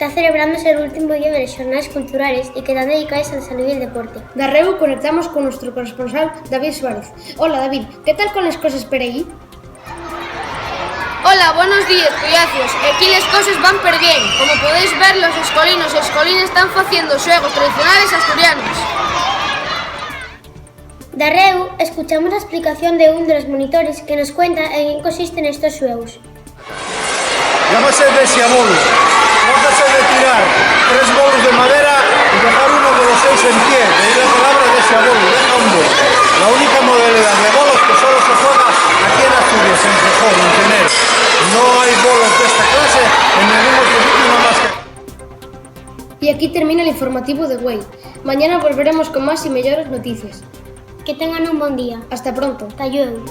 está celebrándose el último día de las jornadas culturales y quedan dedicadas a la salud y el deporte. De Reu conectamos con nuestro corresponsal David Suárez. Hola David, ¿qué tal con las cosas por allí? Hola, buenos días, criacios. Aquí las cosas van per bien. Como podéis ver, los escolinos y escolinas están haciendo xuegos tradicionales asturianos. De Reu escuchamos la explicación de uno de los monitores que nos cuenta en qué consisten estos juegos. Llámase desiabolo. Trátase de tirar 3 bolos de madera y dejar uno de los 6 en pie. De ahí la palabra desiabolo, deja un bolo. La única modalidad de bolos que solo se juega aquí en Asturias, en Gijón, en Tener. No hay bolos de esta clase en ningún otro sitio más que... Y aquí termina el informativo de Güell. Mañana volveremos con más y mejores noticias. Que tengan un buen día. Hasta pronto. Hasta luego.